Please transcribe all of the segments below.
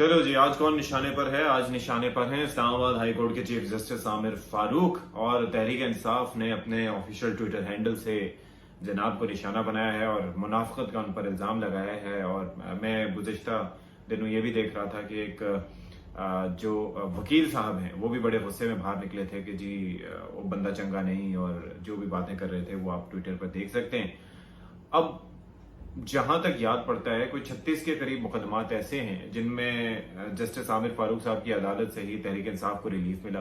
चलो जी, आज कौन निशाने पर है? आज निशाने पर हैं इस्लामाबाद हाई कोर्ट के चीफ जस्टिस आमिर फारूक। और तहरीक इंसाफ ने अपने ऑफिशियल ट्विटर हैंडल से जनाब को निशाना बनाया है और मुनाफिकत का उन पर इल्जाम लगाया है। और मैं गुज़िश्ता दिनों ये भी देख रहा था कि एक जो वकील साहब हैं वो भी बड़े गुस्से में बाहर निकले थे कि जी वो बंदा चंगा नहीं, और जो भी बातें कर रहे थे वो आप ट्विटर पर देख सकते हैं। अब जहां तक याद पड़ता है, कोई 36 के करीब मुकदमात ऐसे हैं जिनमें जस्टिस आमिर फारूक साहब की अदालत से ही तहरीक इंसाफ को रिलीफ मिला।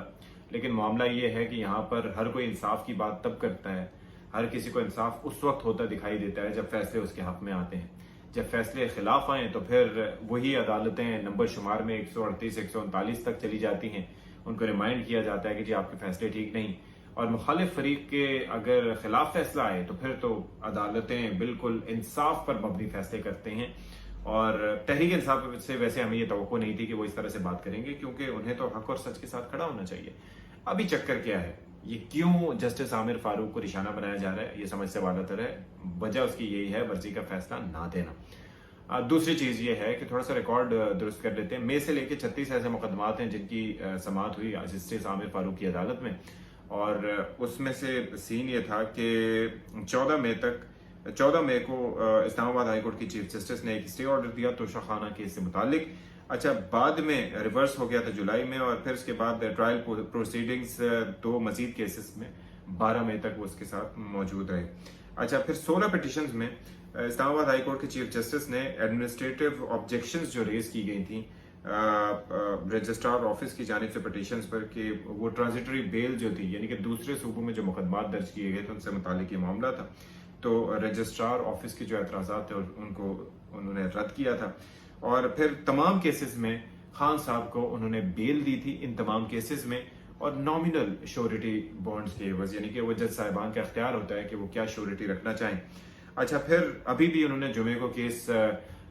लेकिन मामला ये है कि यहाँ पर हर कोई इंसाफ की बात तब करता है, हर किसी को इंसाफ उस वक्त होता दिखाई देता है जब फैसले उसके हक में आते हैं। जब फैसले खिलाफ आए तो फिर वही अदालतें नंबर शुमार में 138 139 तक चली जाती हैं। उनको रिमाइंड किया जाता है कि जी आपके फैसले ठीक नहीं, और मुखालिफ फरीक के अगर खिलाफ फैसला आए तो फिर तो अदालतें बिल्कुल इंसाफ पर मबनी फैसले करते हैं। और तहरीक इंसाफ से वैसे हमें ये तवक्को नहीं थी कि वो इस तरह से बात करेंगे, क्योंकि उन्हें तो हक और सच के साथ खड़ा होना चाहिए। अभी चक्कर क्या है, ये क्यों जस्टिस आमिर फारूक को निशाना बनाया जा रहा है, ये समझ से वालातर है। वजह उसकी यही है, वर्जी का फैसला ना देना। दूसरी चीज ये है कि थोड़ा सा रिकॉर्ड दुरुस्त कर लेते हैं। मई से लेकर 36 ऐसे मुकदमात हैं जिनकी समाअत हुई जस्टिस आमिर फारूक की अदालत में, और उसमें से सीन ये था कि 14 मई को इस्लामाबाद हाई कोर्ट की चीफ जस्टिस ने एक स्टे ऑर्डर दिया तोशा खाना केस से मुतालिक। अच्छा, बाद में रिवर्स हो गया था जुलाई में, और फिर उसके बाद ट्रायल प्रोसीडिंग्स दो मजीद केसेस में 12 मई तक वो उसके साथ मौजूद रहे। अच्छा, फिर 16 पिटिशंस में इस्लामाबाद हाई कोर्ट के चीफ जस्टिस ने एडमिनिस्ट्रेटिव ऑब्जेक्शंस जो रेज की गई थी रजिस्ट्रार ऑफिस की जानिब से पिटिशंस पर कि वो ट्रांजिटरी बेल जो थी, यानी कि दूसरे सूबों में जो मुकदमात दर्ज किए गए थे उनसे मुतालिक ये मामला था, तो रजिस्ट्रार ऑफिस के जो एतराज़ात थे उनको उन्होंने रद्द किया था। और फिर तमाम केसेस में खान साहब को उन्होंने बेल दी थी इन तमाम केसेस में, और नॉमिनल श्योरिटी बॉन्ड्स के एवज, यानी कि वो जज साहिबान का इख्तियार होता है कि वो क्या श्योरिटी रखना चाहें। अच्छा, फिर अभी भी उन्होंने जुमे को केस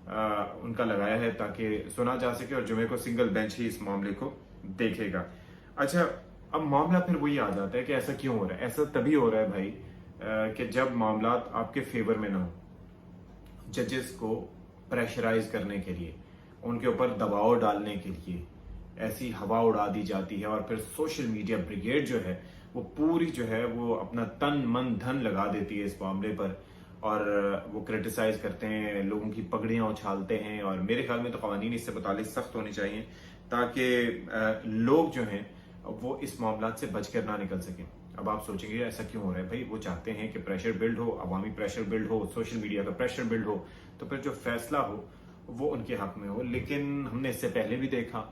उनका लगाया है ताकि सुना जा सके, और जुमे को सिंगल बेंच ही इस मामले को देखेगा। अच्छा, अब मामला फिर वही आ जाता है कि ऐसा क्यों हो रहा है। ऐसा तभी हो रहा है भाई कि जब मामला आपके फेवर में ना हो, जजेस को प्रेशराइज करने के लिए, उनके ऊपर दबाव डालने के लिए ऐसी हवा उड़ा दी जाती है, और फिर सोशल मीडिया ब्रिगेड जो है वो पूरी जो है वो अपना तन मन धन लगा देती है इस मामले पर, और वो क्रिटिसाइज करते हैं, लोगों की पगड़ियां उछालते हैं। और मेरे ख्याल में तो कवानीन इससे मुतालिक सख्त होने चाहिए ताकि लोग जो हैं वो इस मामला से बचकर ना निकल सकें। अब आप सोचेंगे ऐसा क्यों हो रहा है भाई, वो चाहते हैं कि प्रेशर बिल्ड हो, अवामी प्रेशर बिल्ड हो, सोशल मीडिया का प्रेशर बिल्ड हो, तो फिर जो फैसला हो वो उनके हक में हो। लेकिन हमने इससे पहले भी देखा,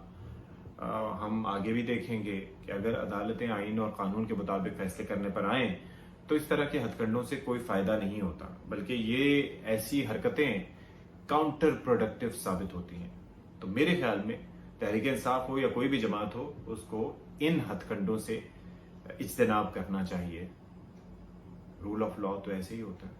हम आगे भी देखेंगे कि अगर अदालतें आइन और कानून के मुताबिक फैसले करने पर आए तो इस तरह के हथकंडों से कोई फायदा नहीं होता, बल्कि ये ऐसी हरकतें काउंटर प्रोडक्टिव साबित होती हैं। तो मेरे ख्याल में तहरीक इंसाफ हो या कोई भी जमात हो, उसको इन हथकंडों से इज्तनाब करना चाहिए। रूल ऑफ लॉ तो ऐसे ही होता है।